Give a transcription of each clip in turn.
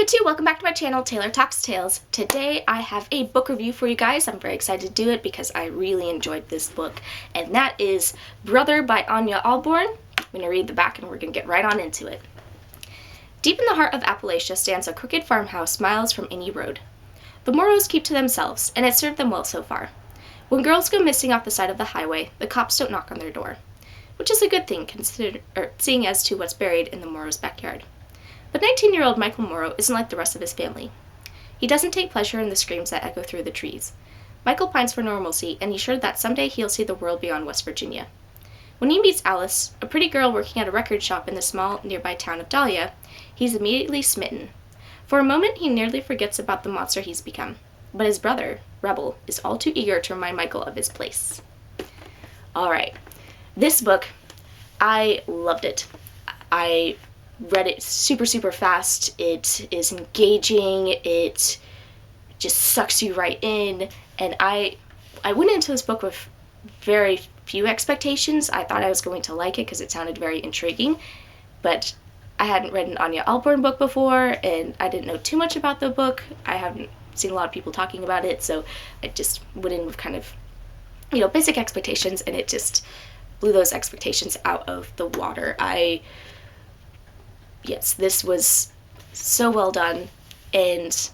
YouTube, welcome back to my channel, Taylor Talks Tales. Today I have a book review for you guys. I'm very excited to do it because I really enjoyed this book, and that is Brother by Ania Ahlborn. I'm going to read the back and we're going to get right on into it. Deep in the heart of Appalachia stands a crooked farmhouse miles from any road. The Moros keep to themselves, and it's served them well so far. When girls go missing off the side of the highway, the cops don't knock on their door, which is a good thing seeing as to what's buried in the Moros' backyard. But 19-year-old Michael Morrow isn't like the rest of his family. He doesn't take pleasure in the screams that echo through the trees. Michael pines for normalcy, and he's sure that someday he'll see the world beyond West Virginia. When he meets Alice, a pretty girl working at a record shop in the small nearby town of Dahlia, he's immediately smitten. For a moment, he nearly forgets about the monster he's become. But his brother, Rebel, is all too eager to remind Michael of his place. Alright, this book, I loved it. I read it super fast. It is engaging. It just sucks you right in. And I went into this book with very few expectations. I thought I was going to like it because it sounded very intriguing, but I hadn't read an Ania Ahlborn book before, and I didn't know too much about the book. I haven't seen a lot of people talking about it, so I just went in with kind of, basic expectations, and it just blew those expectations out of the water. Yes, this was so well done, and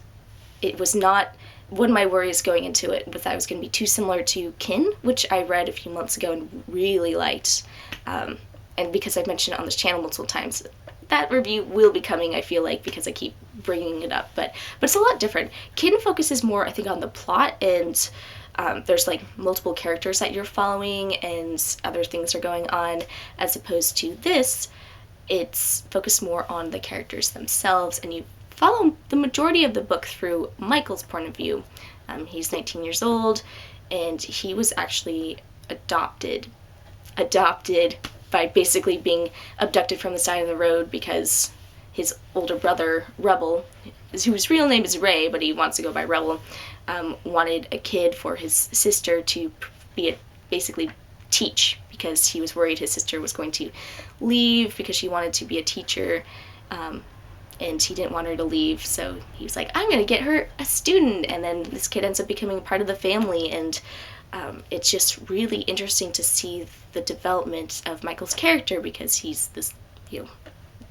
it was not one of my worries going into it was that it was going to be too similar to Kin, which I read a few months ago and really liked. And because I've mentioned it on this channel multiple times, that review will be coming, I feel like, because I keep bringing it up. But it's a lot different. Kin focuses more, I think, on the plot, and there's like multiple characters that you're following and other things are going on, as opposed to this. It's focused more on the characters themselves, and you follow the majority of the book through Michael's point of view. He's 19 years old, and he was actually adopted by basically being abducted from the side of the road because his older brother, Rebel, whose real name is Ray, but he wants to go by Rebel, wanted a kid for his sister to basically teach, because he was worried his sister was going to leave because she wanted to be a teacher, and he didn't want her to leave, so he was like, I'm gonna get her a student, and then this kid ends up becoming part of the family, and it's just really interesting to see the development of Michael's character, because he's this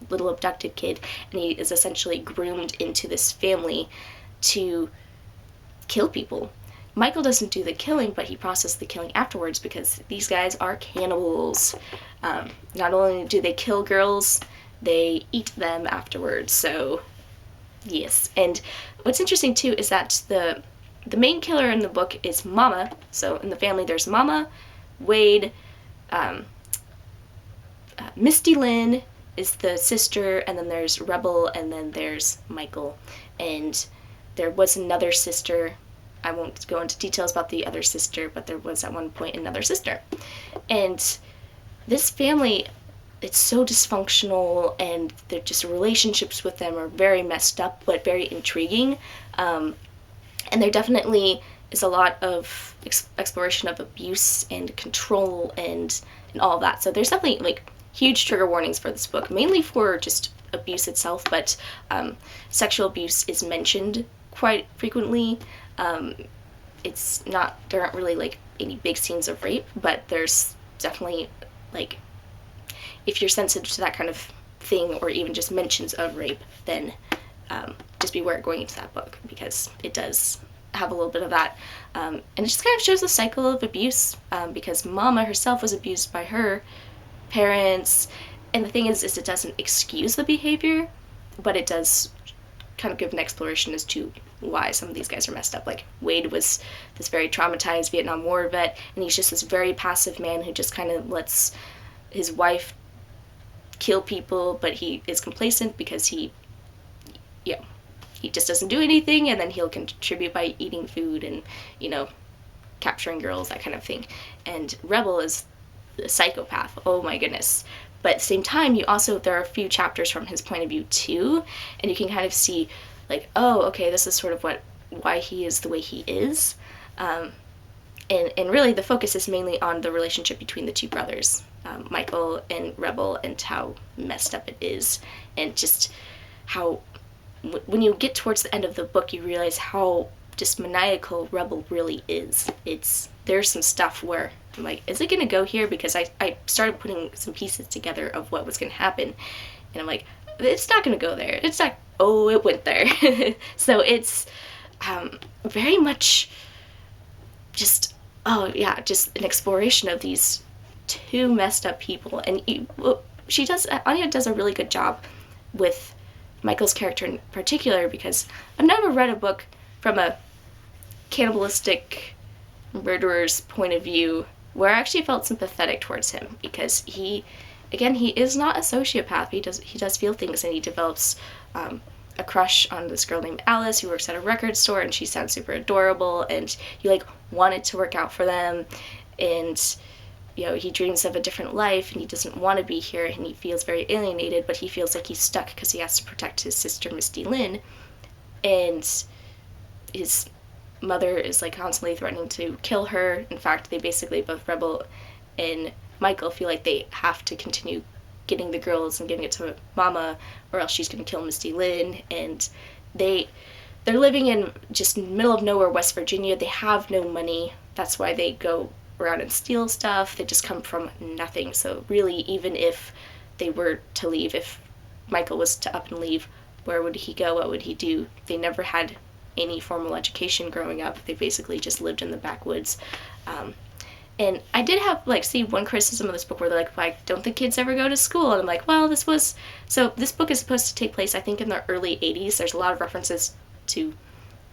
little abducted kid, and he is essentially groomed into this family to kill people. Michael doesn't do the killing, but he processes the killing afterwards, because these guys are cannibals. Not only do they kill girls, they eat them afterwards, so yes. And what's interesting too is that the main killer in the book is Mama. So in the family there's Mama, Wade, Misty Lynn is the sister, and then there's Rebel, and then there's Michael. And there was another sister. I won't go into details about the other sister, but there was at one point another sister. And this family, it's so dysfunctional, and they're just relationships with them are very messed up, but very intriguing. And there definitely is a lot of exploration of abuse and control and all of that. So there's definitely like huge trigger warnings for this book, mainly for just abuse itself, but sexual abuse is mentioned quite frequently. There aren't really like any big scenes of rape, but there's definitely, like, if you're sensitive to that kind of thing, or even just mentions of rape, then just beware going into that book, because it does have a little bit of that. And it just kind of shows the cycle of abuse, because Mama herself was abused by her parents, and the thing is it doesn't excuse the behavior, but it does kind of give an exploration as to why some of these guys are messed up. Like, Wade was this very traumatized Vietnam War vet, and he's just this very passive man who just kind of lets his wife kill people, but he is complacent because he just doesn't do anything, and then he'll contribute by eating food and, capturing girls, that kind of thing. And Rebel is a psychopath. Oh my goodness. But at the same time, there are a few chapters from his point of view too, and you can kind of see, like, oh, okay, this is sort of why he is the way he is. And really the focus is mainly on the relationship between the two brothers, Michael and Rebel, and how messed up it is, and just how when you get towards the end of the book, you realize how just maniacal Rebel really is. There's some stuff where I'm like, is it going to go here? Because I started putting some pieces together of what was going to happen, and I'm like, it's not going to go there. It's not, oh, it went there. So it's very much just, oh yeah, just an exploration of these two messed up people. And Ania does a really good job with Michael's character in particular, because I've never read a book from a cannibalistic murderer's point of view where I actually felt sympathetic towards him, because he is not a sociopath. He does feel things, and he develops a crush on this girl named Alice who works at a record store, and she sounds super adorable, and he like wanted to work out for them, and he dreams of a different life, and he doesn't want to be here, and he feels very alienated, but he feels like he's stuck because he has to protect his sister Misty Lynn, and his mother is like constantly threatening to kill her. In fact, they basically, both Rebel and Michael, feel like they have to continue getting the girls and giving it to Mama, or else she's going to kill Misty Lynn. And they're living in just middle of nowhere West Virginia. They have no money. That's why they go around and steal stuff. They just come from nothing. So really, even if they were to leave, if Michael was to up and leave, where would he go? What would he do? They never had any formal education growing up. They basically just lived in the backwoods. And I did have, see one criticism of this book where they're like, why don't the kids ever go to school? And I'm like, well, this book is supposed to take place, I think, in the early 80s. There's a lot of references to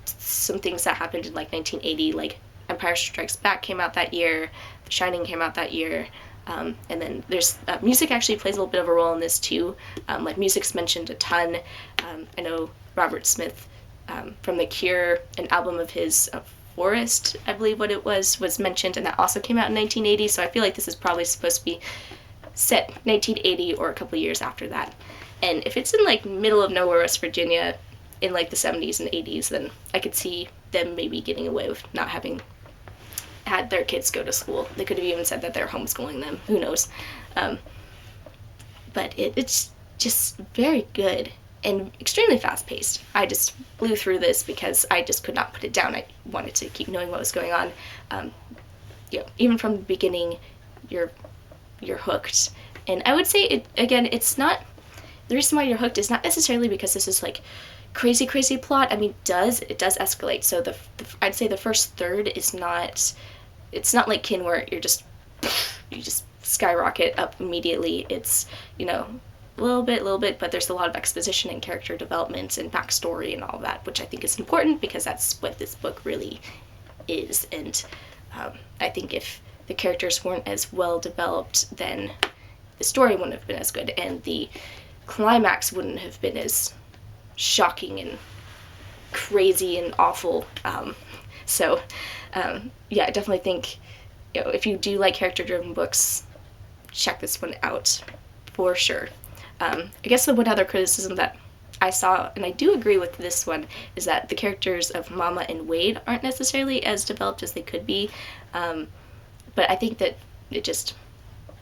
some things that happened in, 1980, like Empire Strikes Back came out that year, The Shining came out that year, and then there's, music actually plays a little bit of a role in this, too. Music's mentioned a ton. I know Robert Smith, from The Cure, an album of his, Forest, I believe what it was mentioned, and that also came out in 1980, so I feel like this is probably supposed to be set 1980 or a couple years after that. And if it's in middle of nowhere West Virginia in the 70s and 80s, then I could see them maybe getting away with not having had their kids go to school. They could have even said that they're homeschooling them, who knows. But it's just very good and extremely fast-paced. I just blew through this because I just could not put it down. I wanted to keep knowing what was going on. Even from the beginning, you're hooked. And I would say, it's not, the reason why you're hooked is not necessarily because this is crazy plot. I mean, it does escalate. So I'd say the first third is not, it's not like Kin where you just skyrocket up immediately. It's, a little bit, but there's a lot of exposition and character development and backstory and all that, which I think is important because that's what this book really is. And I think if the characters weren't as well developed, then the story wouldn't have been as good, and the climax wouldn't have been as shocking and crazy and awful. I definitely think, if you do like character-driven books, check this one out for sure. I guess the one other criticism that I saw, and I do agree with this one, is that the characters of Mama and Wade aren't necessarily as developed as they could be. But I think that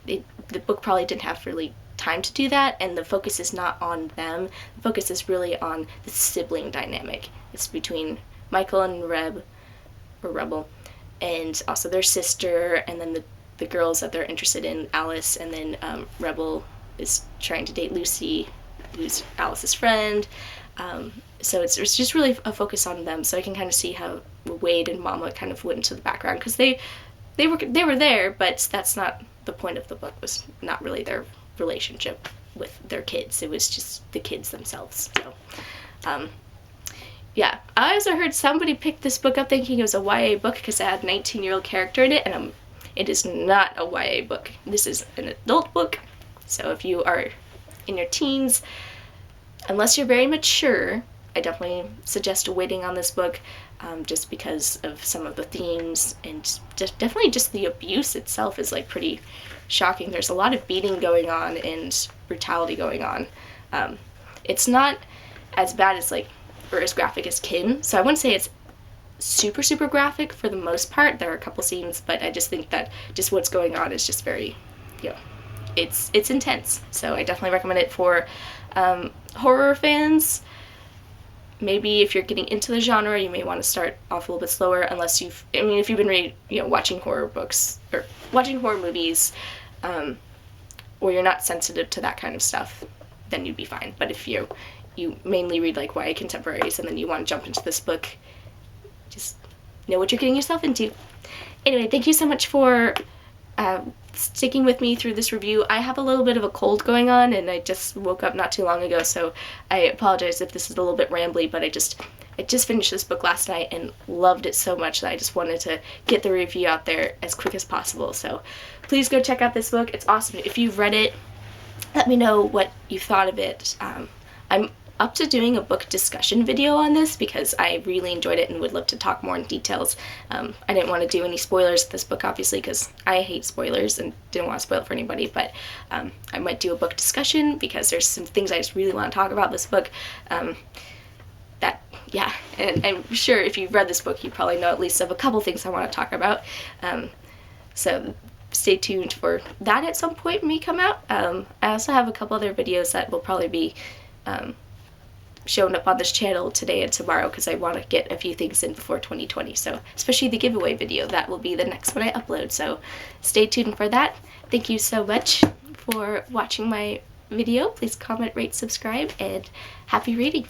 the book probably didn't have really time to do that, and the focus is not on them. The focus is really on the sibling dynamic. It's between Michael and Rebel, and also their sister, and then the girls that they're interested in, Alice, and then Rebel is trying to date Lucy, who's Alice's friend. So it's just really a focus on them. So I can kind of see how Wade and Mama kind of went into the background, because they were there, but that's not the point of the book. Was not really their relationship with their kids. It was just the kids themselves. So I also heard somebody pick this book up thinking it was a YA book because it had a 19-year-old character in it, and it is not a YA book. This is an adult book. So if you are in your teens, unless you're very mature, I definitely suggest waiting on this book, just because of some of the themes, and definitely just the abuse itself is pretty shocking. There's a lot of beating going on and brutality going on. It's not as bad as or as graphic as Kin, so I wouldn't say it's super graphic for the most part. There are a couple scenes, but I just think that just what's going on is just very, it's intense. So I definitely recommend it for horror fans. maybe if you're getting into the genre, you may want to start off a little bit slower, unless if you've been watching horror books or watching horror movies, or you're not sensitive to that kind of stuff, then you'd be fine. But if you mainly read like YA contemporaries and then you want to jump into this book, just know what you're getting yourself into. Anyway, thank you so much for sticking with me through this review. I have a little bit of a cold going on, and I just woke up not too long ago, so I apologize if this is a little bit rambly, but I just finished this book last night and loved it so much that I just wanted to get the review out there as quick as possible. So please go check out this book. It's awesome. If you've read it, let me know what you thought of it. I'm up to doing a book discussion video on this because I really enjoyed it and would love to talk more in details. I didn't want to do any spoilers of this book, obviously, because I hate spoilers and didn't want to spoil it for anybody, but I might do a book discussion because there's some things I just really want to talk about this book. And I'm sure if you've read this book, you probably know at least of a couple things I want to talk about. So stay tuned for that. At some point may come out. I also have a couple other videos that will probably be showing up on this channel today and tomorrow, because I want to get a few things in before 2020. So especially the giveaway video, that will be the next one I upload. So stay tuned for that. Thank you so much for watching my video. Please comment, rate, subscribe, and happy reading.